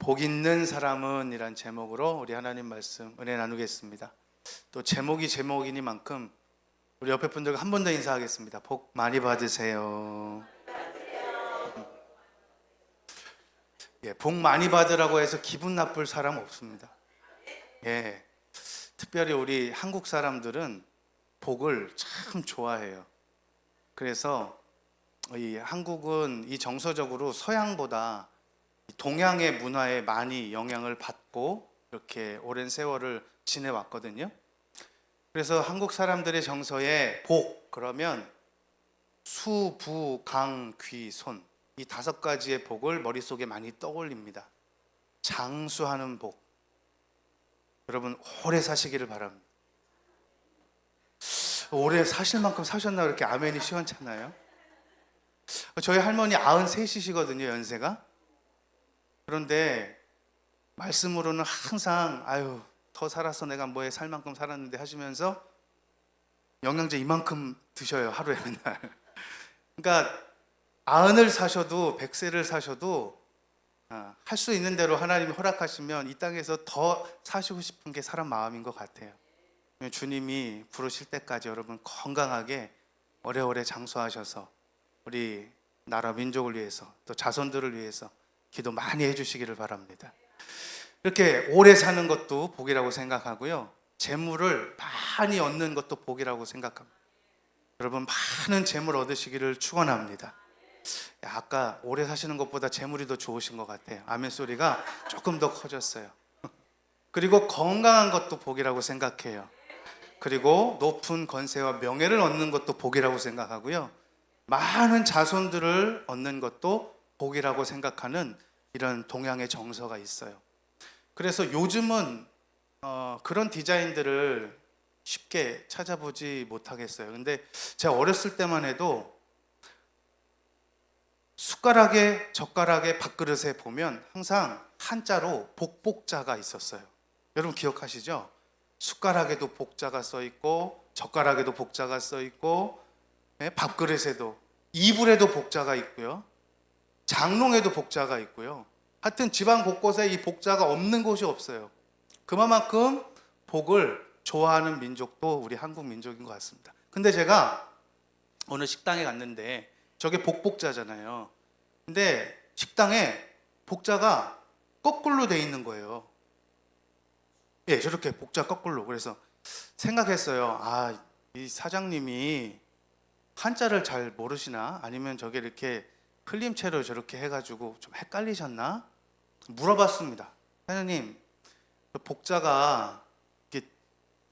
복 있는 사람은 이란 제목으로 우리 하나님 말씀 은혜 나누겠습니다. 또 제목이니만큼 우리 옆에 분들과 한 번 더 인사하겠습니다. 복 많이 받으세요. 예, 복 많이 받으라고 해서 기분 나쁠 사람 없습니다. 예, 특별히 우리 한국 사람들은 복을 참 좋아해요. 그래서 이 한국은 이 정서적으로 서양보다 동양의 문화에 많이 영향을 받고 이렇게 오랜 세월을 지내왔거든요. 그래서 한국 사람들의 정서에 복 그러면 수, 부, 강, 귀, 손 이 5가지의 복을 머릿속에 많이 떠올립니다. 장수하는 복. 여러분 오래 사시기를 바랍니다. 오래 사실 만큼 사셨나 그렇게 아멘이 시원찮나요? 저희 할머니 93이시거든요, 연세가. 그런데 말씀으로는 항상 아유 더 살았어 내가 뭐에 살 만큼 살았는데 하시면서 영양제 이만큼 드셔요, 하루에 맨날. 그러니까 90을 사셔도 100세를 사셔도 할 수 있는 대로 하나님이 허락하시면 이 땅에서 더 사시고 싶은 게 사람 마음인 것 같아요. 주님이 부르실 때까지 여러분 건강하게 오래오래 장수하셔서 우리 나라 민족을 위해서 또 자손들을 위해서 기도 많이 해주시기를 바랍니다. 이렇게 오래 사는 것도 복이라고 생각하고요, 재물을 많이 얻는 것도 복이라고 생각합니다. 여러분 많은 재물 얻으시기를 축원합니다. 아까 오래 사시는 것보다 재물이 더 좋으신 것 같아요. 아멘 소리가 조금 더 커졌어요. 그리고 건강한 것도 복이라고 생각해요. 그리고 높은 권세와 명예를 얻는 것도 복이라고 생각하고요, 많은 자손들을 얻는 것도 복이라고 생각하는 이런 동양의 정서가 있어요. 그래서 요즘은 그런 디자인들을 쉽게 찾아보지 못하겠어요. 근데 제가 어렸을 때만 해도 숟가락에 젓가락에 밥그릇에 보면 항상 한자로 복복자가 있었어요. 여러분 기억하시죠? 숟가락에도 복자가 써 있고 젓가락에도 복자가 써 있고 밥그릇에도, 이불에도 복자가 있고요, 장롱에도 복자가 있고요. 하여튼 집안 곳곳에 이 복자가 없는 곳이 없어요. 그만큼 복을 좋아하는 민족도 우리 한국 민족인 것 같습니다. 근데 제가 어느 식당에 갔는데 저게 복복자잖아요. 근데 식당에 복자가 거꾸로 돼 있는 거예요. 예, 저렇게 복자 거꾸로. 그래서 생각했어요. 이 사장님이 한자를 잘 모르시나? 아니면 저게 이렇게 흘림체로 저렇게 해가지고 좀 헷갈리셨나? 물어봤습니다. 사장님, 복자가 이렇게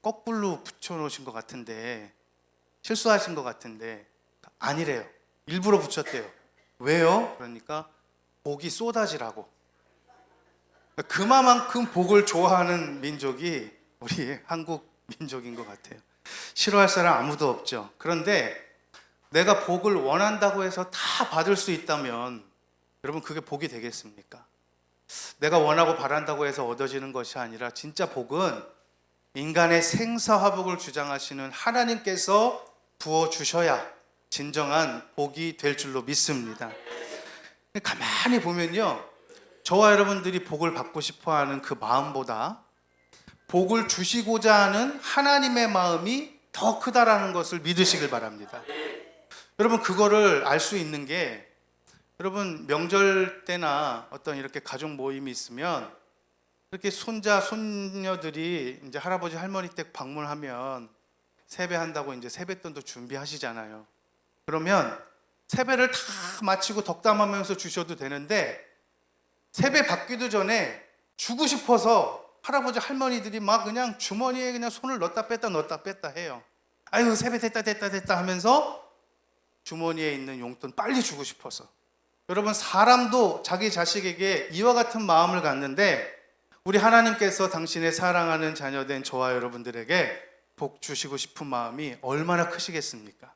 거꾸로 붙여놓으신 것 같은데 실수하신 것 같은데 아니래요. 일부러 붙였대요. 왜요? 그러니까 복이 쏟아지라고. 그만큼 복을 좋아하는 민족이 우리 한국 민족인 것 같아요. 싫어할 사람 아무도 없죠. 그런데 내가 복을 원한다고 해서 다 받을 수 있다면 여러분 그게 복이 되겠습니까? 내가 원하고 바란다고 해서 얻어지는 것이 아니라 진짜 복은 인간의 생사화복을 주장하시는 하나님께서 부어주셔야 진정한 복이 될 줄로 믿습니다. 가만히 보면요, 저와 여러분들이 복을 받고 싶어하는 그 마음보다 복을 주시고자 하는 하나님의 마음이 더 크다라는 것을 믿으시길 바랍니다. 여러분 그거를 알 수 있는 게, 여러분 명절 때나 어떤 이렇게 가족 모임이 있으면 이렇게 손자 손녀들이 이제 할아버지 할머니 댁 방문하면 세배한다고 이제 세뱃돈도 준비하시잖아요. 그러면 세배를 다 마치고 덕담하면서 주셔도 되는데 세배 받기도 전에 주고 싶어서 할아버지 할머니들이 막 그냥 주머니에 그냥 손을 넣었다 뺐다 해요. 아유 세배 됐다 하면서 주머니에 있는 용돈 빨리 주고 싶어서. 여러분 사람도 자기 자식에게 이와 같은 마음을 갖는데 우리 하나님께서 당신의 사랑하는 자녀된 저와 여러분들에게 복 주시고 싶은 마음이 얼마나 크시겠습니까?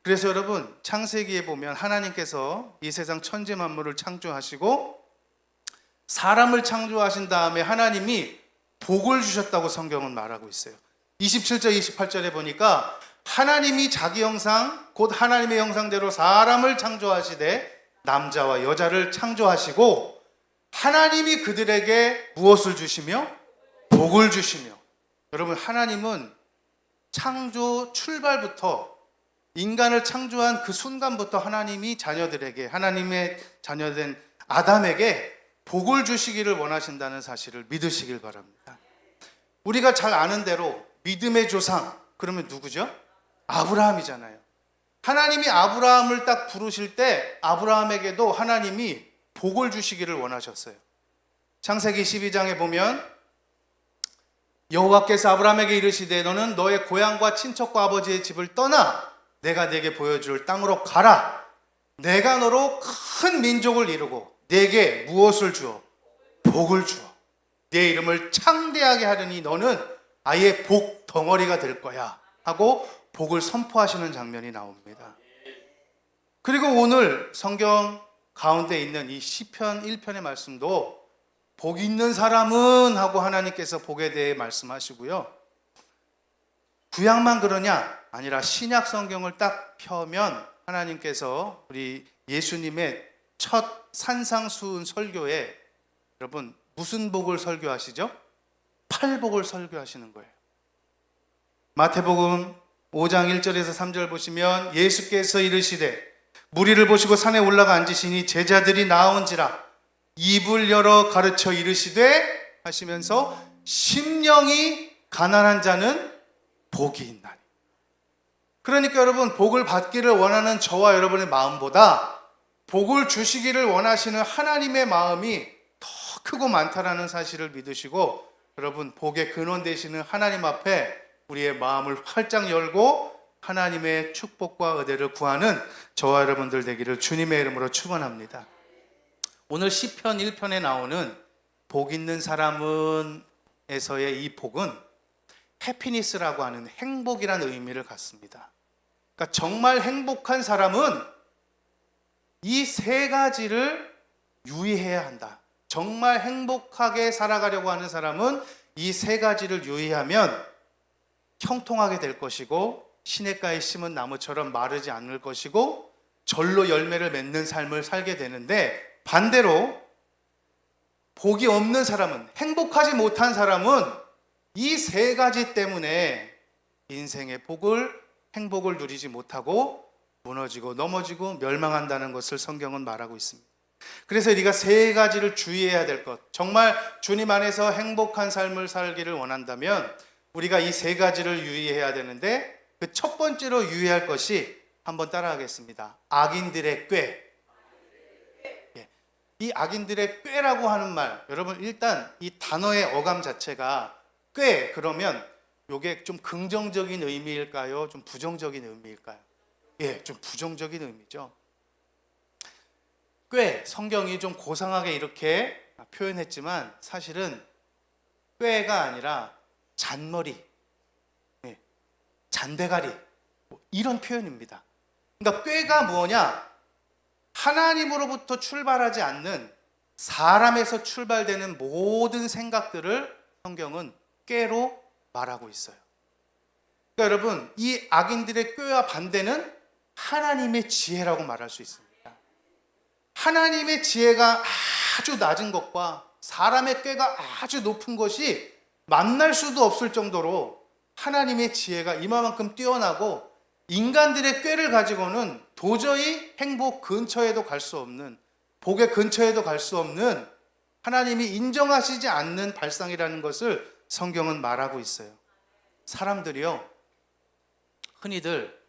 그래서 여러분 창세기에 보면 하나님께서 이 세상 천지 만물을 창조하시고 사람을 창조하신 다음에 하나님이 복을 주셨다고 성경은 말하고 있어요. 27절 28절에 보니까 하나님이 자기 형상 곧 하나님의 형상대로 사람을 창조하시되 남자와 여자를 창조하시고 하나님이 그들에게 무엇을 주시며? 복을 주시며. 여러분, 하나님은 창조 출발부터, 인간을 창조한 그 순간부터 하나님이 자녀들에게, 하나님의 자녀된 아담에게 복을 주시기를 원하신다는 사실을 믿으시길 바랍니다. 우리가 잘 아는 대로 믿음의 조상, 그러면 누구죠? 아브라함이잖아요. 하나님이 아브라함을 딱 부르실 때 아브라함에게도 하나님이 복을 주시기를 원하셨어요. 창세기 12장에 보면 여호와께서 아브라함에게 이르시되 너는 너의 고향과 친척과 아버지의 집을 떠나 내가 네게 보여줄 땅으로 가라. 내가 너로 큰 민족을 이루고 네게 무엇을 주어? 복을 주어. 네 이름을 창대하게 하려니 너는 아예 복 덩어리가 될 거야 하고 복을 선포하시는 장면이 나옵니다. 그리고 오늘 성경 가운데 있는 이 시편 1편의 말씀도 복 있는 사람은 하고 하나님께서 복에 대해 말씀하시고요. 구약만 그러냐? 아니라 신약 성경을 딱 펴면 하나님께서 우리 예수님의 첫 산상수훈 설교에 여러분 무슨 복을 설교하시죠? 팔복을 설교하시는 거예요. 마태복음 5장 1절에서 3절 보시면 예수께서 이르시되 무리를 보시고 산에 올라가 앉으시니 제자들이 나온지라 입을 열어 가르쳐 이르시되 하시면서 심령이 가난한 자는 복이 있나니. 그러니까 여러분 복을 받기를 원하는 저와 여러분의 마음보다 복을 주시기를 원하시는 하나님의 마음이 더 크고 많다라는 사실을 믿으시고 여러분 복의 근원 되시는 하나님 앞에 우리의 마음을 활짝 열고 하나님의 축복과 은혜를 구하는 저와 여러분들 되기를 주님의 이름으로 축원합니다. 오늘 시편 1편에 나오는 복 있는 사람은 에서의 이 복은 해피니스라고 하는 행복이라는 의미를 갖습니다. 그러니까 정말 행복한 사람은 이 세 가지를 유의해야 한다. 정말 행복하게 살아가려고 하는 사람은 이 세 가지를 유의하면 형통하게 될 것이고 시냇가에 심은 나무처럼 마르지 않을 것이고 절로 열매를 맺는 삶을 살게 되는데 반대로 복이 없는 사람은, 행복하지 못한 사람은 이 세 가지 때문에 인생의 행복을 누리지 못하고 무너지고 넘어지고 멸망한다는 것을 성경은 말하고 있습니다. 그래서 우리가 세 가지를 주의해야 될 것, 정말 주님 안에서 행복한 삶을 살기를 원한다면 우리가 이 세 가지를 유의해야 되는데 그 첫 번째로 유의할 것이 한번 따라하겠습니다. 악인들의 꾀. 이 악인들의 꾀라고 하는 말, 여러분 일단 이 단어의 어감 자체가 꾀 그러면 이게 좀 긍정적인 의미일까요? 좀 부정적인 의미일까요? 좀 부정적인 의미죠. 꾀, 성경이 좀 고상하게 이렇게 표현했지만 사실은 꾀가 아니라 잔머리, 잔대가리 이런 표현입니다. 그러니까 꾀가 뭐냐? 하나님으로부터 출발하지 않는 사람에서 출발되는 모든 생각들을 성경은 꾀로 말하고 있어요. 그러니까 여러분 이 악인들의 꾀와 반대는 하나님의 지혜라고 말할 수 있습니다. 하나님의 지혜가 아주 낮은 것과 사람의 꾀가 아주 높은 것이 만날 수도 없을 정도로 하나님의 지혜가 이만큼 뛰어나고 인간들의 꾀를 가지고는 도저히 행복 근처에도 갈 수 없는, 복의 근처에도 갈 수 없는 하나님이 인정하시지 않는 발상이라는 것을 성경은 말하고 있어요. 사람들이요, 흔히들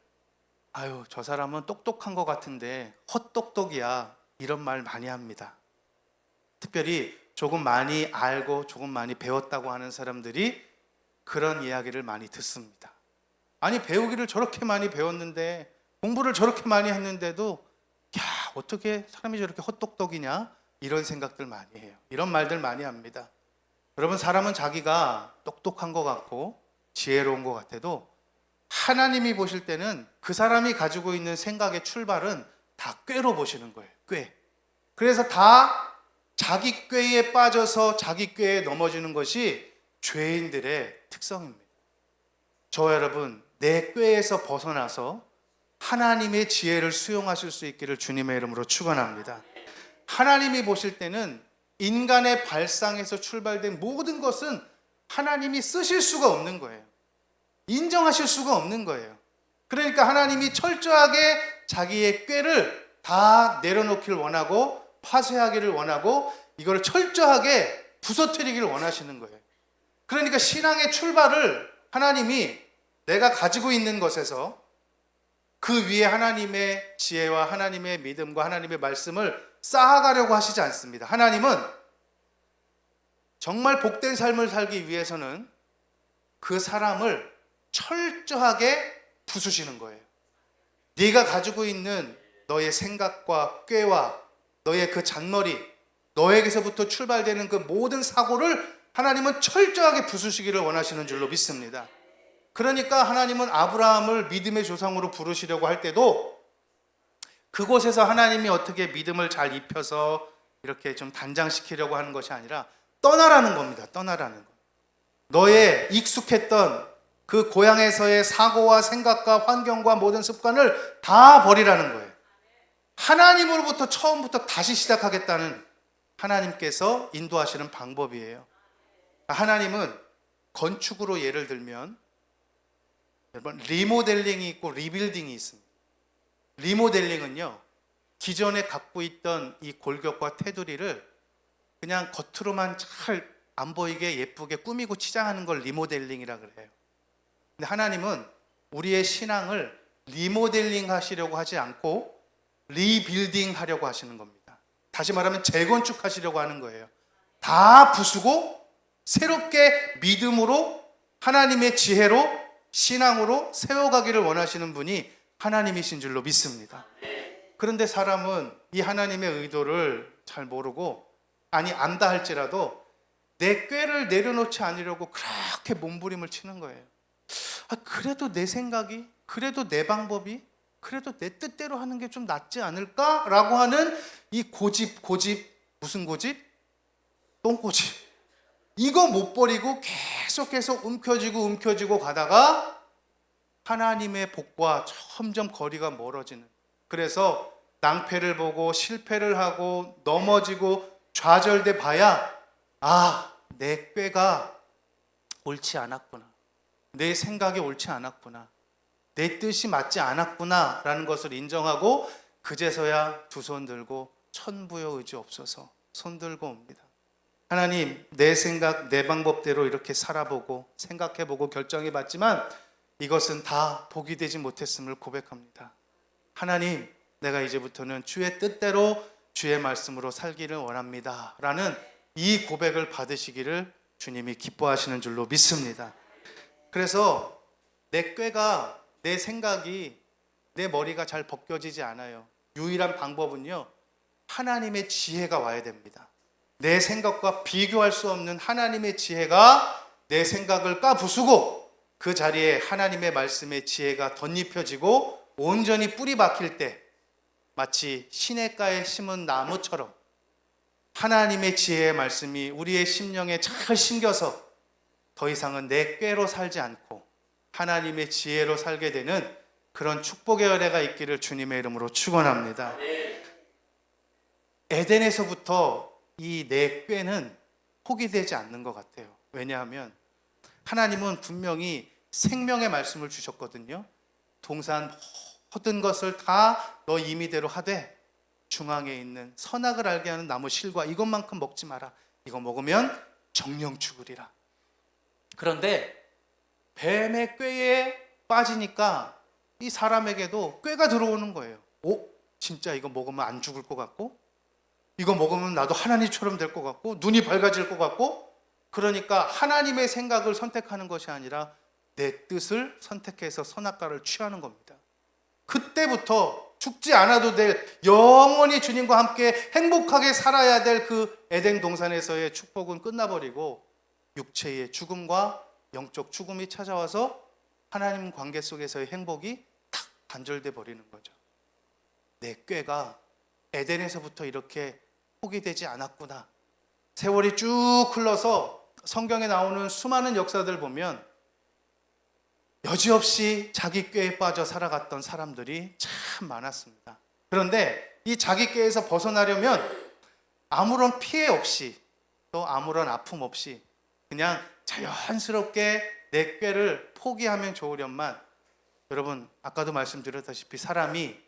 저 사람은 똑똑한 것 같은데 헛똑똑이야 이런 말 많이 합니다. 특별히 조금 많이 알고 조금 많이 배웠다고 하는 사람들이 그런 이야기를 많이 듣습니다. 아니 배우기를 저렇게 많이 배웠는데 공부를 저렇게 많이 했는데도 어떻게 사람이 저렇게 헛똑똑이냐 이런 생각들 많이 해요. 이런 말들 많이 합니다. 여러분 사람은 자기가 똑똑한 것 같고 지혜로운 것 같아도 하나님이 보실 때는 그 사람이 가지고 있는 생각의 출발은 다 꾀로 보시는 거예요. 꾀. 그래서 다 자기 꾀에 빠져서 자기 꾀에 넘어지는 것이 죄인들의 특성입니다. 저와 여러분 내 꾀에서 벗어나서 하나님의 지혜를 수용하실 수 있기를 주님의 이름으로 축원합니다. 하나님이 보실 때는 인간의 발상에서 출발된 모든 것은 하나님이 쓰실 수가 없는 거예요. 인정하실 수가 없는 거예요. 그러니까 하나님이 철저하게 자기의 꾀를 다 내려놓기를 원하고 파쇄하기를 원하고 이걸 철저하게 부서뜨리기를 원하시는 거예요. 그러니까 신앙의 출발을 하나님이 내가 가지고 있는 것에서 그 위에 하나님의 지혜와 하나님의 믿음과 하나님의 말씀을 쌓아가려고 하시지 않습니다. 하나님은 정말 복된 삶을 살기 위해서는 그 사람을 철저하게 부수시는 거예요. 네가 가지고 있는 너의 생각과 꾀와 너의 그 잔머리, 너에게서부터 출발되는 그 모든 사고를 하나님은 철저하게 부수시기를 원하시는 줄로 믿습니다. 그러니까 하나님은 아브라함을 믿음의 조상으로 부르시려고 할 때도 그곳에서 하나님이 어떻게 믿음을 잘 입혀서 이렇게 좀 단장시키려고 하는 것이 아니라 떠나라는 겁니다. 떠나라는 것. 너의 익숙했던 그 고향에서의 사고와 생각과 환경과 모든 습관을 다 버리라는 거예요. 하나님으로부터 처음부터 다시 시작하겠다는 하나님께서 인도하시는 방법이에요. 하나님은 건축으로 예를 들면 여러분 리모델링이 있고 리빌딩이 있습니다. 리모델링은요, 기존에 갖고 있던 이 골격과 테두리를 그냥 겉으로만 잘 안 보이게 예쁘게 꾸미고 치장하는 걸 리모델링이라 그래요. 근데 하나님은 우리의 신앙을 리모델링 하시려고 하지 않고 리빌딩 하려고 하시는 겁니다. 다시 말하면 재건축하시려고 하는 거예요. 다 부수고 새롭게 믿음으로 하나님의 지혜로 신앙으로 세워가기를 원하시는 분이 하나님이신 줄로 믿습니다. 그런데 사람은 이 하나님의 의도를 잘 모르고, 아니 안다 할지라도 내 꾀를 내려놓지 않으려고 그렇게 몸부림을 치는 거예요. 그래도 내 생각이, 그래도 내 방법이, 그래도 내 뜻대로 하는 게 좀 낫지 않을까라고 하는 이 고집, 무슨 고집? 똥고집. 이거 못 버리고 계속해서 움켜쥐고 가다가 하나님의 복과 점점 거리가 멀어지는, 그래서 낭패를 보고 실패를 하고 넘어지고 좌절돼 봐야 내 꾀가 옳지 않았구나, 내 생각이 옳지 않았구나, 내 뜻이 맞지 않았구나 라는 것을 인정하고 그제서야 두 손 들고 천부여 의지 없어서 손 들고 옵니다. 하나님, 내 생각, 내 방법대로 이렇게 살아보고 생각해보고 결정해봤지만 이것은 다 복이 되지 못했음을 고백합니다. 하나님, 내가 이제부터는 주의 뜻대로 주의 말씀으로 살기를 원합니다 라는 이 고백을 받으시기를 주님이 기뻐하시는 줄로 믿습니다. 그래서 내 꾀가, 내 생각이, 내 머리가 잘 벗겨지지 않아요. 유일한 방법은요, 하나님의 지혜가 와야 됩니다. 내 생각과 비교할 수 없는 하나님의 지혜가 내 생각을 까부수고 그 자리에 하나님의 말씀의 지혜가 덧입혀지고 온전히 뿌리 박힐 때 마치 시냇가에 심은 나무처럼 하나님의 지혜의 말씀이 우리의 심령에 잘 심겨서 더 이상은 내 꾀로 살지 않고 하나님의 지혜로 살게 되는 그런 축복의 은혜가 있기를 주님의 이름으로 축원합니다. 에덴에서부터 이 내 꾀는 포기되지 않는 것 같아요. 왜냐하면 하나님은 분명히 생명의 말씀을 주셨거든요. 동산 모든 것을 다 너 임의대로 하되 중앙에 있는 선악을 알게 하는 나무 실과 이것만큼 먹지 마라. 이거 먹으면 정령 죽으리라. 그런데 뱀의 꾀에 빠지니까 이 사람에게도 꾀가 들어오는 거예요. 진짜 이거 먹으면 안 죽을 것 같고, 이거 먹으면 나도 하나님처럼 될 것 같고, 눈이 밝아질 것 같고, 그러니까 하나님의 생각을 선택하는 것이 아니라 내 뜻을 선택해서 선악과를 취하는 겁니다. 그때부터 죽지 않아도 될, 영원히 주님과 함께 행복하게 살아야 될 그 에덴 동산에서의 축복은 끝나버리고 육체의 죽음과 영적 죽음이 찾아와서 하나님 관계 속에서의 행복이 탁 단절돼 버리는 거죠. 내 꾀가 에덴에서부터 이렇게 포기되지 않았구나. 세월이 쭉 흘러서 성경에 나오는 수많은 역사들 보면 여지없이 자기 꾀에 빠져 살아갔던 사람들이 참 많았습니다. 그런데 이 자기 꾀에서 벗어나려면 아무런 피해 없이 또 아무런 아픔 없이 그냥 자연스럽게 내 꾀를 포기하면 좋으련만, 여러분 아까도 말씀드렸다시피 사람이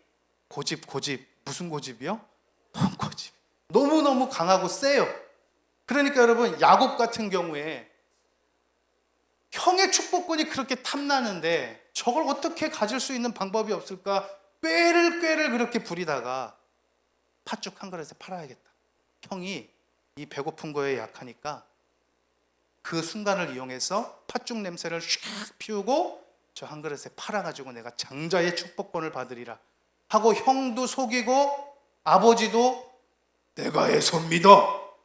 고집 무슨 고집이요? 고집 너무너무 강하고 세요. 그러니까 여러분 야곱 같은 경우에 형의 축복권이 그렇게 탐나는데 저걸 어떻게 가질 수 있는 방법이 없을까? 꾀를 그렇게 부리다가 팥죽 한 그릇에 팔아야겠다. 형이 이 배고픈 거에 약하니까 그 순간을 이용해서 팥죽 냄새를 샥 피우고 저 한 그릇에 팔아가지고 내가 장자의 축복권을 받으리라 하고 형도 속이고 아버지도 내가 애섭니다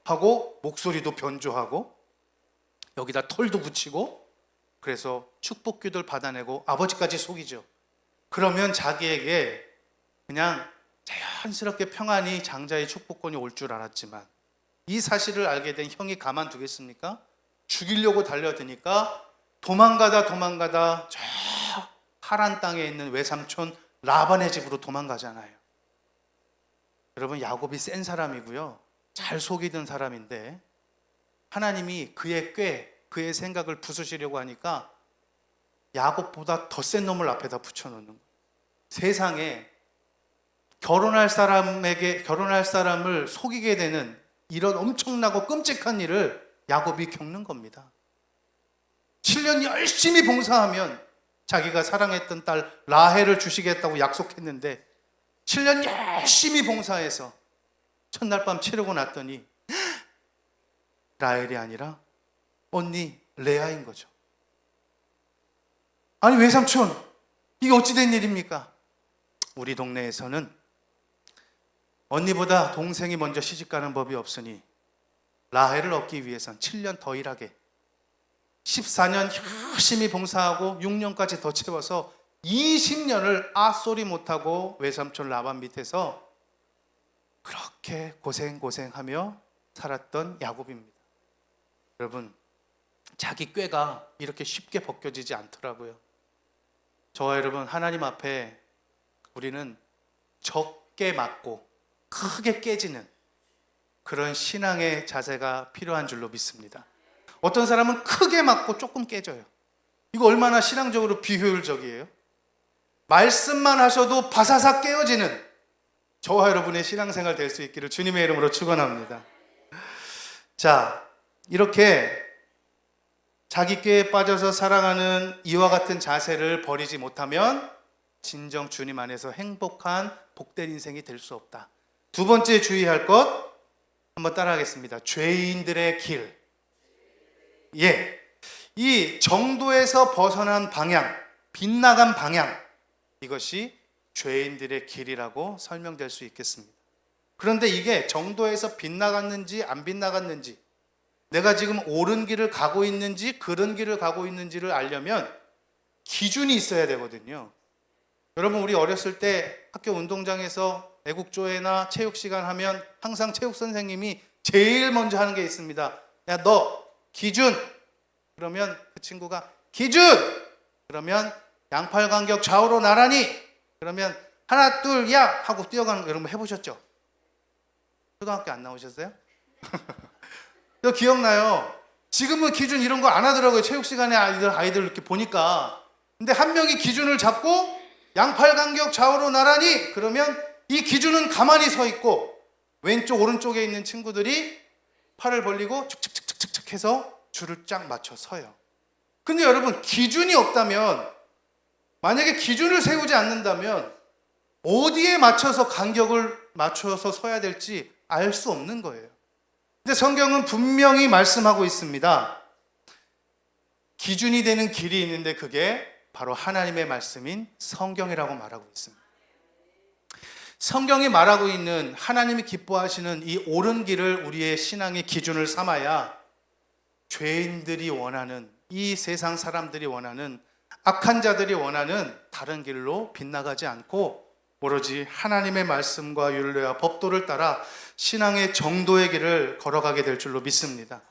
하고 목소리도 변조하고 여기다 털도 붙이고 그래서 축복기도를 받아내고 아버지까지 속이죠. 그러면 자기에게 그냥 자연스럽게 평안히 장자의 축복권이 올 줄 알았지만 이 사실을 알게 된 형이 가만두겠습니까? 죽이려고 달려드니까 도망가다 저 하란 땅에 있는 외삼촌 라반의 집으로 도망가잖아요. 여러분 야곱이 센 사람이고요, 잘 속이던 사람인데 하나님이 그의 그의 생각을 부수시려고 하니까 야곱보다 더 센 놈을 앞에다 붙여놓는 거예요. 세상에 결혼할 사람을 속이게 되는 이런 엄청나고 끔찍한 일을 야곱이 겪는 겁니다. 7년 열심히 봉사하면 자기가 사랑했던 딸 라헬을 주시겠다고 약속했는데 7년 열심히 봉사해서 첫날 밤 치르고 났더니 라헬이 아니라 언니 레아인 거죠. 아니 외삼촌, 이게 어찌 된 일입니까? 우리 동네에서는 언니보다 동생이 먼저 시집가는 법이 없으니 라헬을 얻기 위해선 7년 더 일하게 14년 열심히 봉사하고 6년까지 더 채워서 20년을 아소리 못하고 외삼촌 라반 밑에서 그렇게 고생하며 살았던 야곱입니다. 여러분 자기 꾀가 이렇게 쉽게 벗겨지지 않더라고요. 저와 여러분 하나님 앞에 우리는 적게 맞고 크게 깨지는 그런 신앙의 자세가 필요한 줄로 믿습니다. 어떤 사람은 크게 맞고 조금 깨져요. 이거 얼마나 신앙적으로 비효율적이에요. 말씀만 하셔도 바사삭 깨어지는 저와 여러분의 신앙생활 될 수 있기를 주님의 이름으로 축원합니다. 자, 이렇게 자기 꾀에 빠져서 살아가는 이와 같은 자세를 버리지 못하면 진정 주님 안에서 행복한 복된 인생이 될 수 없다. 두 번째 주의할 것 한번 따라하겠습니다. 죄인들의 길. 이 정도에서 벗어난 방향, 빗나간 방향, 이것이 죄인들의 길이라고 설명될 수 있겠습니다. 그런데 이게 정도에서 빗나갔는지 안 빗나갔는지, 내가 지금 옳은 길을 가고 있는지 그른 길을 가고 있는지를 알려면 기준이 있어야 되거든요. 여러분 우리 어렸을 때 학교 운동장에서 애국조회나 체육시간 하면 항상 체육 선생님이 제일 먼저 하는 게 있습니다. 야, 너 기준! 그러면 그 친구가 기준! 그러면 양팔 간격 좌우로 나란히! 그러면 하나 둘 야! 하고 뛰어가는 거 여러분 해보셨죠? 초등학교 안 나오셨어요? 저 기억나요. 지금은 기준 이런 거 안 하더라고요. 체육시간에 아이들 이렇게 보니까. 근데 한 명이 기준을 잡고 양팔 간격 좌우로 나란히! 그러면 이 기준은 가만히 서 있고 왼쪽 오른쪽에 있는 친구들이 팔을 벌리고 척척척척척 해서 줄을 쫙 맞춰 서요. 근데 여러분 기준이 없다면, 만약에 기준을 세우지 않는다면 어디에 맞춰서 간격을 맞춰서 서야 될지 알 수 없는 거예요. 근데 성경은 분명히 말씀하고 있습니다. 기준이 되는 길이 있는데 그게 바로 하나님의 말씀인 성경이라고 말하고 있습니다. 성경이 말하고 있는 하나님이 기뻐하시는 이 옳은 길을 우리의 신앙의 기준을 삼아야 죄인들이 원하는, 이 세상 사람들이 원하는, 악한 자들이 원하는 다른 길로 빗나가지 않고 오로지 하나님의 말씀과 율례와 법도를 따라 신앙의 정도의 길을 걸어가게 될 줄로 믿습니다.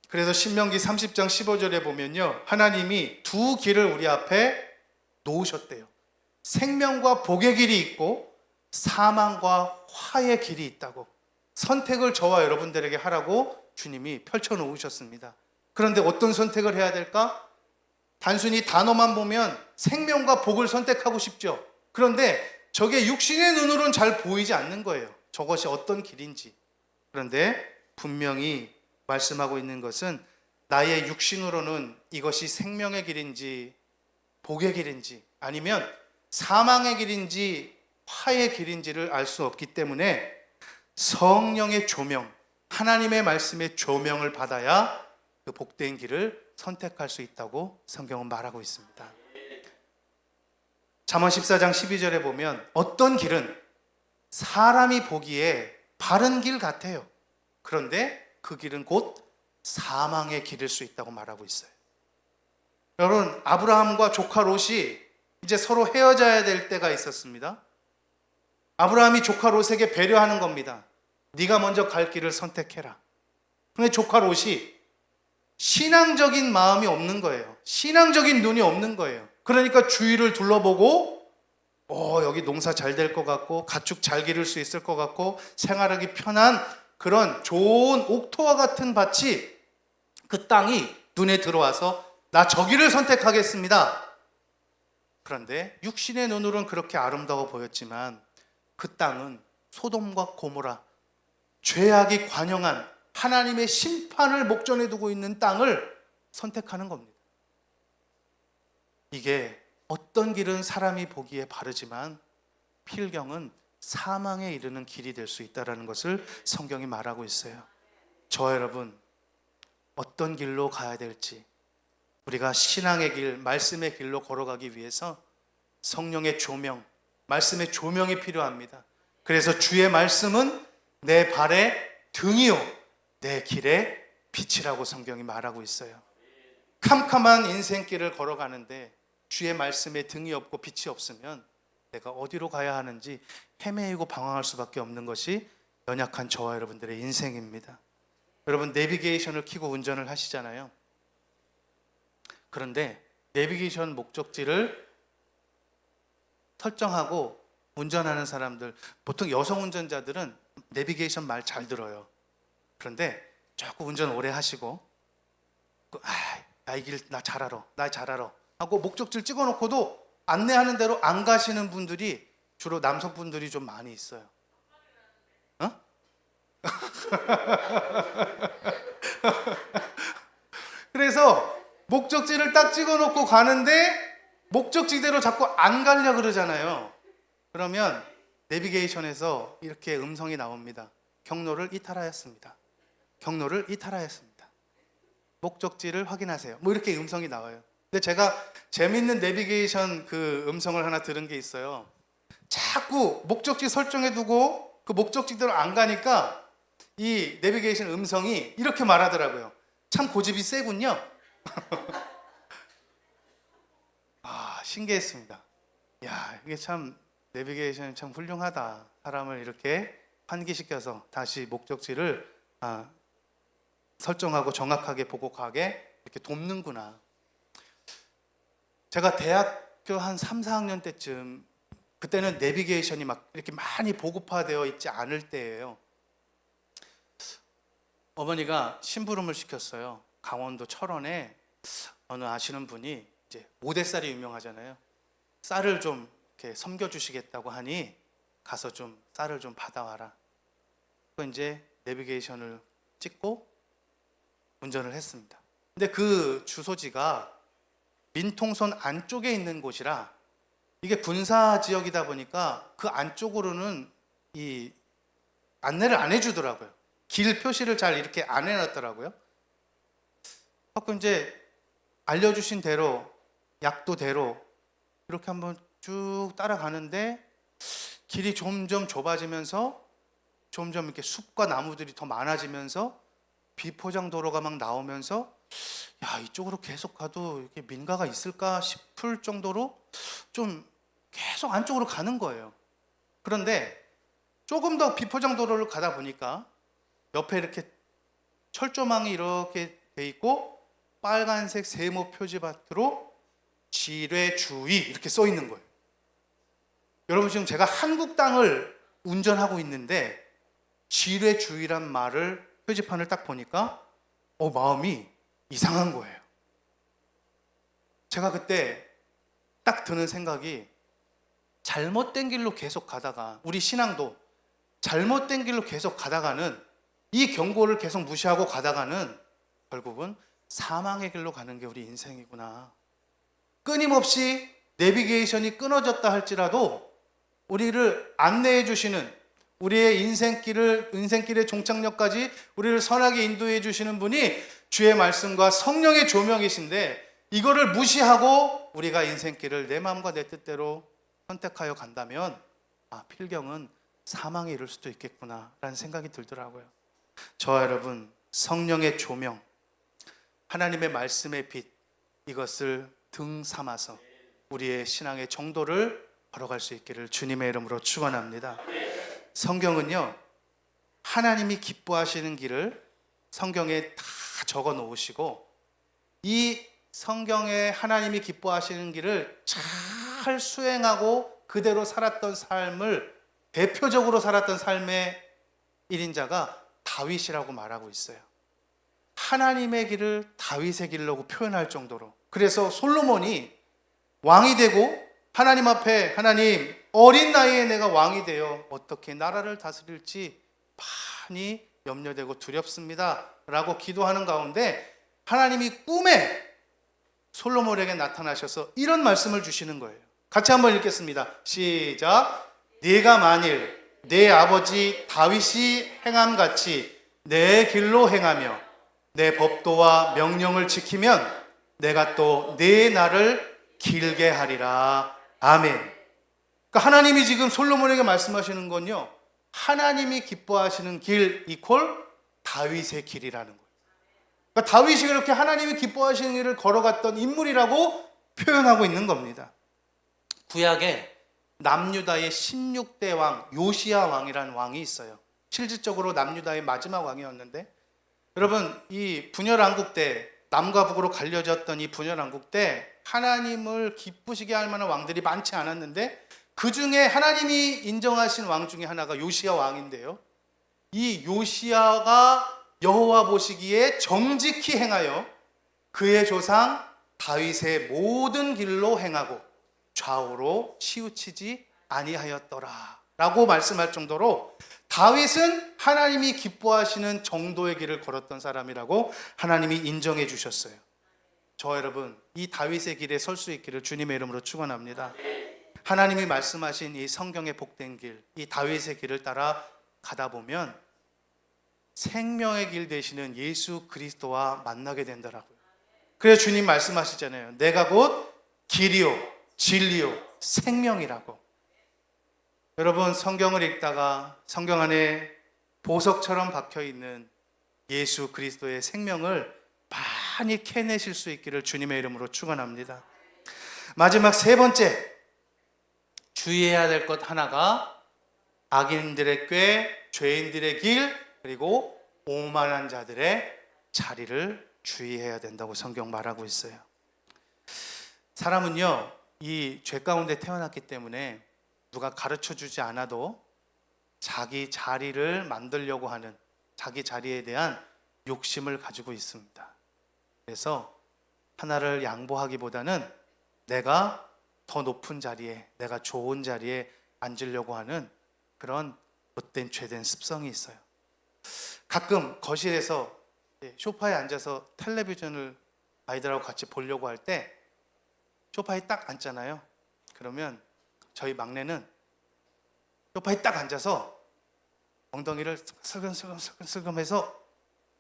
그래서 신명기 30장 15절에 보면요, 하나님이 두 길을 우리 앞에 놓으셨대요. 생명과 복의 길이 있고 사망과 화의 길이 있다고. 선택을 저와 여러분들에게 하라고 주님이 펼쳐놓으셨습니다. 그런데 어떤 선택을 해야 될까? 단순히 단어만 보면 생명과 복을 선택하고 싶죠. 그런데 저게 육신의 눈으로는 잘 보이지 않는 거예요. 저것이 어떤 길인지. 그런데 분명히 말씀하고 있는 것은 나의 육신으로는 이것이 생명의 길인지 복의 길인지 아니면 사망의 길인지 화의 길인지를 알 수 없기 때문에 성령의 조명, 하나님의 말씀의 조명을 받아야 그 복된 길을 선택할 수 있다고 성경은 말하고 있습니다. 잠언 14장 12절에 보면 어떤 길은 사람이 보기에 바른 길 같아요. 그런데 그 길은 곧 사망의 길일 수 있다고 말하고 있어요. 여러분, 아브라함과 조카 롯이 이제 서로 헤어져야 될 때가 있었습니다. 아브라함이 조카 롯에게 배려하는 겁니다. 네가 먼저 갈 길을 선택해라. 그런데 조카 롯이 신앙적인 마음이 없는 거예요. 신앙적인 눈이 없는 거예요. 그러니까 주위를 둘러보고 여기 농사 잘 될 것 같고 가축 잘 기를 수 있을 것 같고 생활하기 편한 그런 좋은 옥토와 같은 밭이 그 땅이 눈에 들어와서 나 저기를 선택하겠습니다. 그런데 육신의 눈으로는 그렇게 아름다워 보였지만 그 땅은 소돔과 고모라 죄악이 관영한 하나님의 심판을 목전에 두고 있는 땅을 선택하는 겁니다. 이게 어떤 길은 사람이 보기에 바르지만 필경은 사망에 이르는 길이 될 수 있다는 것을 성경이 말하고 있어요. 저와 여러분, 어떤 길로 가야 될지 우리가 신앙의 길, 말씀의 길로 걸어가기 위해서 성령의 조명, 말씀의 조명이 필요합니다. 그래서 주의 말씀은 내 발의 등이요 내 길의 빛이라고 성경이 말하고 있어요. 캄캄한 인생길을 걸어가는데 주의 말씀에 등이 없고 빛이 없으면 내가 어디로 가야 하는지 헤매이고 방황할 수밖에 없는 것이 연약한 저와 여러분들의 인생입니다. 여러분, 내비게이션을 켜고 운전을 하시잖아요. 그런데 내비게이션 목적지를 설정하고 운전하는 사람들, 보통 여성 운전자들은 내비게이션 말 잘 들어요. 그런데 조금 운전 오래 하시고 이 길 나 잘 알아 하고 목적지를 찍어놓고도 안내하는 대로 안 가시는 분들이 주로 남성분들이 좀 많이 있어요. 그래서 목적지를 딱 찍어놓고 가는데 목적지대로 자꾸 안 가려고 그러잖아요. 그러면 내비게이션에서 이렇게 음성이 나옵니다. 경로를 이탈하였습니다. 경로를 이탈하였습니다. 목적지를 확인하세요. 뭐 이렇게 음성이 나와요. 근데 제가 재밌는 내비게이션 그 음성을 하나 들은 게 있어요. 자꾸 목적지 설정해두고 그 목적지대로 안 가니까 이 내비게이션 음성이 이렇게 말하더라고요. 참 고집이 세군요. 신기했습니다. 이게 참 내비게이션이 참 훌륭하다. 사람을 이렇게 환기시켜서 다시 목적지를 설정하고 정확하게 보고 가게 이렇게 돕는구나. 제가 대학교 한 3, 4학년 때쯤, 그때는 내비게이션이 막 이렇게 많이 보급화되어 있지 않을 때예요. 어머니가 심부름을 시켰어요. 강원도 철원에 어느 아시는 분이 이제 모대쌀이 유명하잖아요. 쌀을 좀 이렇게 섬겨주시겠다고 하니 가서 좀 쌀을 좀 받아와라. 그 이제 내비게이션을 찍고 운전을 했습니다. 근데 그 주소지가 민통선 안쪽에 있는 곳이라 이게 군사 지역이다 보니까 그 안쪽으로는 이 안내를 안 해주더라고요. 길 표시를 잘 이렇게 안 해놨더라고요. 그래서 이제 알려주신 대로 약도대로 이렇게 한번 쭉 따라가는데 길이 점점 좁아지면서 점점 이렇게 숲과 나무들이 더 많아지면서 비포장 도로가 막 나오면서 이쪽으로 계속 가도 이렇게 민가가 있을까 싶을 정도로 좀 계속 안쪽으로 가는 거예요. 그런데 조금 더 비포장 도로를 가다 보니까 옆에 이렇게 철조망이 이렇게 돼 있고 빨간색 세모 표지밭으로 지뢰주의 이렇게 써 있는 거예요. 여러분, 지금 제가 한국 땅을 운전하고 있는데 지뢰주의란 말을 표지판을 딱 보니까 마음이 이상한 거예요. 제가 그때 딱 드는 생각이, 잘못된 길로 계속 가다가, 우리 신앙도 잘못된 길로 계속 가다가는, 이 경고를 계속 무시하고 가다가는 결국은 사망의 길로 가는 게 우리 인생이구나. 끊임없이 내비게이션이 끊어졌다 할지라도 우리를 안내해 주시는, 우리의 인생길의 종착역까지 우리를 선하게 인도해 주시는 분이 주의 말씀과 성령의 조명이신데, 이거를 무시하고 우리가 인생길을 내 마음과 내 뜻대로 선택하여 간다면 필경은 사망에 이를 수도 있겠구나라는 생각이 들더라고요. 저와 여러분, 성령의 조명, 하나님의 말씀의 빛, 이것을 등 삼아서 우리의 신앙의 정도를 걸어갈 수 있기를 주님의 이름으로 축원합니다. 성경은요, 하나님이 기뻐하시는 길을 성경에 다 적어 놓으시고, 이 성경에 하나님이 기뻐하시는 길을 잘 수행하고 그대로 살았던 삶을, 대표적으로 살았던 삶의 1인자가 다윗이라고 말하고 있어요. 하나님의 길을 다윗의 길로 표현할 정도로. 그래서 솔로몬이 왕이 되고 하나님 앞에, 하나님, 어린 나이에 내가 왕이 되어 어떻게 나라를 다스릴지 많이 염려되고 두렵습니다 라고 기도하는 가운데, 하나님이 꿈에 솔로몬에게 나타나셔서 이런 말씀을 주시는 거예요. 같이 한번 읽겠습니다. 시작. 네가 만일 내 아버지 다윗이 행함같이 내 길로 행하며 내 법도와 명령을 지키면 내가 또 네 날을 길게 하리라. 아멘. 그러니까 하나님이 지금 솔로몬에게 말씀하시는 건요, 하나님이 기뻐하시는 길 이퀄 다윗의 길이라는 거예요. 그러니까 다윗이 그렇게 하나님이 기뻐하시는 길을 걸어갔던 인물이라고 표현하고 있는 겁니다. 구약에 남유다의 16대 왕 요시야 왕이라는 왕이 있어요. 실질적으로 남유다의 마지막 왕이었는데, 여러분, 이 분열왕국 때, 남과 북으로 갈려졌던 이 분열왕국 때 하나님을 기쁘시게 할 만한 왕들이 많지 않았는데, 그 중에 하나님이 인정하신 왕 중에 하나가 요시야 왕인데요, 이 요시야가 여호와 보시기에 정직히 행하여 그의 조상 다윗의 모든 길로 행하고 좌우로 치우치지 아니하였더라 라고 말씀할 정도로, 다윗은 하나님이 기뻐하시는 정도의 길을 걸었던 사람이라고 하나님이 인정해 주셨어요. 저 여러분, 이 다윗의 길에 설 수 있기를 주님의 이름으로 축원합니다. 하나님이 말씀하신 이 성경의 복된 길, 이 다윗의 길을 따라 가다 보면 생명의 길 되시는 예수 그리스도와 만나게 된다라고요. 그래서 주님 말씀하시잖아요. 내가 곧 길이요 진리요 생명이라고. 여러분, 성경을 읽다가 성경 안에 보석처럼 박혀있는 예수 그리스도의 생명을 많이 캐내실 수 있기를 주님의 이름으로 축원합니다. 마지막 세 번째, 주의해야 될 것 하나가 악인들의 꾀, 죄인들의 길, 그리고 오만한 자들의 자리를 주의해야 된다고 성경 말하고 있어요. 사람은요, 이 죄 가운데 태어났기 때문에 누가 가르쳐 주지 않아도 자기 자리를 만들려고 하는, 자기 자리에 대한 욕심을 가지고 있습니다. 그래서 하나를 양보하기보다는 내가 더 높은 자리에, 내가 좋은 자리에 앉으려고 하는 그런 못된 죄된 습성이 있어요. 가끔 거실에서 소파에 앉아서 텔레비전을 아이들하고 같이 보려고 할 때 소파에 딱 앉잖아요. 그러면 저희 막내는 소파에 딱 앉아서 엉덩이를 슬금슬금 해서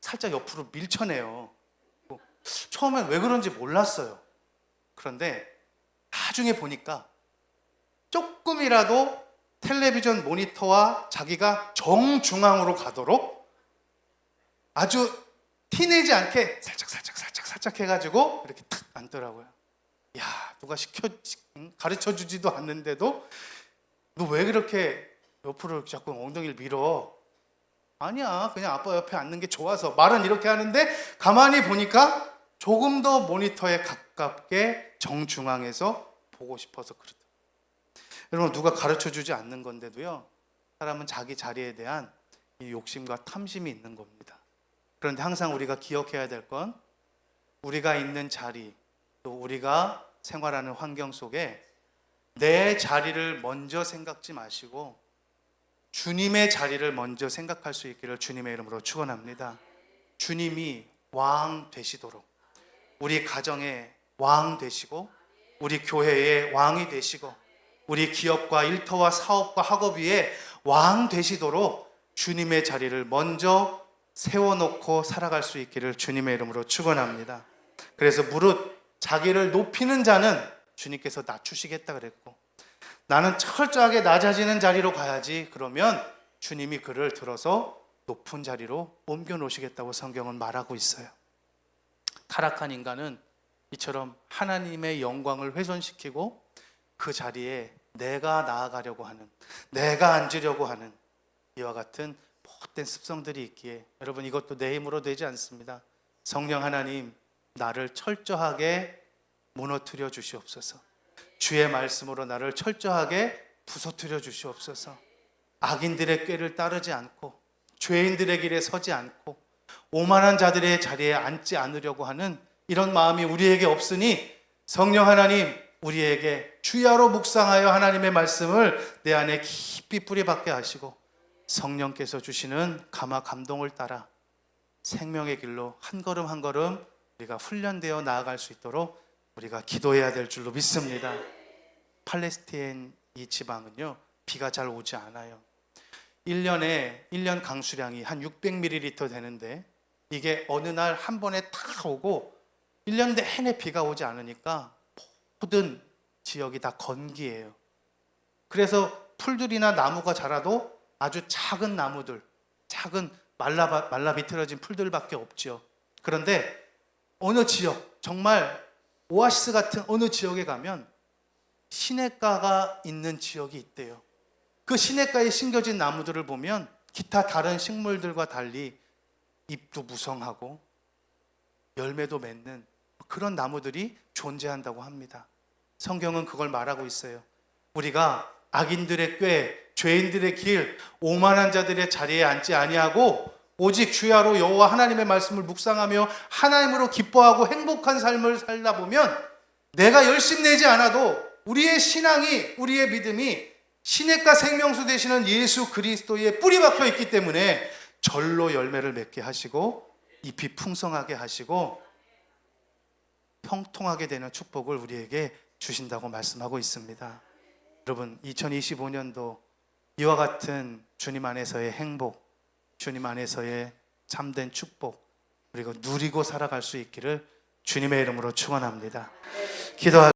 살짝 옆으로 밀쳐내요. 처음엔 왜 그런지 몰랐어요. 그런데 나중에 보니까 조금이라도 텔레비전 모니터와 자기가 정중앙으로 가도록 아주 티내지 않게 살짝 해가지고 이렇게 탁 앉더라고요. 야, 누가 가르쳐 주지도 않는데도 너 왜 그렇게 옆으로 자꾸 엉덩이를 밀어? 아니야, 그냥 아빠 옆에 앉는 게 좋아서. 말은 이렇게 하는데 가만히 보니까 조금 더 모니터에 가깝게 정중앙에서 보고 싶어서 그러다. 여러분, 누가 가르쳐 주지 않는 건데도요, 사람은 자기 자리에 대한 이 욕심과 탐심이 있는 겁니다. 그런데 항상 우리가 기억해야 될 건 우리가 있는 자리, 또 우리가 생활하는 환경 속에 내 자리를 먼저 생각지 마시고 주님의 자리를 먼저 생각할 수 있기를 주님의 이름으로 축원합니다. 주님이 왕 되시도록, 우리 가정의 왕 되시고, 우리 교회의 왕이 되시고, 우리 기업과 일터와 사업과 학업 위에 왕 되시도록 주님의 자리를 먼저 세워놓고 살아갈 수 있기를 주님의 이름으로 축원합니다. 그래서 무릇 자기를 높이는 자는 주님께서 낮추시겠다 그랬고, 나는 철저하게 낮아지는 자리로 가야지, 그러면 주님이 그를 들어서 높은 자리로 옮겨 놓으시겠다고 성경은 말하고 있어요. 타락한 인간은 이처럼 하나님의 영광을 훼손시키고 그 자리에 내가 나아가려고 하는, 내가 앉으려고 하는 이와 같은 못된 습성들이 있기에, 여러분, 이것도 내 힘으로 되지 않습니다. 성령 하나님, 나를 철저하게 무너뜨려 주시옵소서. 주의 말씀으로 나를 철저하게 부서뜨려 주시옵소서. 악인들의 꾀를 따르지 않고 죄인들의 길에 서지 않고 오만한 자들의 자리에 앉지 않으려고 하는 이런 마음이 우리에게 없으니, 성령 하나님, 우리에게 주야로 묵상하여 하나님의 말씀을 내 안에 깊이 뿌리박게 하시고 성령께서 주시는 감화 감동을 따라 생명의 길로 한 걸음 한 걸음 우리가 훈련되어 나아갈 수 있도록 우리가 기도해야 될 줄로 믿습니다. 팔레스타인 이 지방은요, 비가 잘 오지 않아요. 1년 강수량이 한 600ml 되는데, 이게 어느 날 한 번에 다 오고 1년 내내 비가 오지 않으니까 모든 지역이 다 건기예요. 그래서 풀들이나 나무가 자라도 아주 작은 나무들, 작은 말라 비틀어진 풀들밖에 없죠. 그런데 어느 지역, 정말 오아시스 같은 어느 지역에 가면 시냇가가 있는 지역이 있대요. 그 시냇가에 심겨진 나무들을 보면 기타 다른 식물들과 달리 잎도 무성하고 열매도 맺는 그런 나무들이 존재한다고 합니다. 성경은 그걸 말하고 있어요. 우리가 악인들의 꾀, 죄인들의 길, 오만한 자들의 자리에 앉지 아니하고 오직 주야로 여호와 하나님의 말씀을 묵상하며 하나님으로 기뻐하고 행복한 삶을 살다 보면 내가 열심 내지 않아도 우리의 신앙이, 우리의 믿음이 시냇가 생명수 되시는 예수 그리스도에 뿌리 박혀 있기 때문에 절로 열매를 맺게 하시고 잎이 풍성하게 하시고 형통하게 되는 축복을 우리에게 주신다고 말씀하고 있습니다. 여러분, 2025년도 이와 같은 주님 안에서의 행복, 주님 안에서의 참된 축복, 그리고 누리고 살아갈 수 있기를 주님의 이름으로 축원합니다. 기도하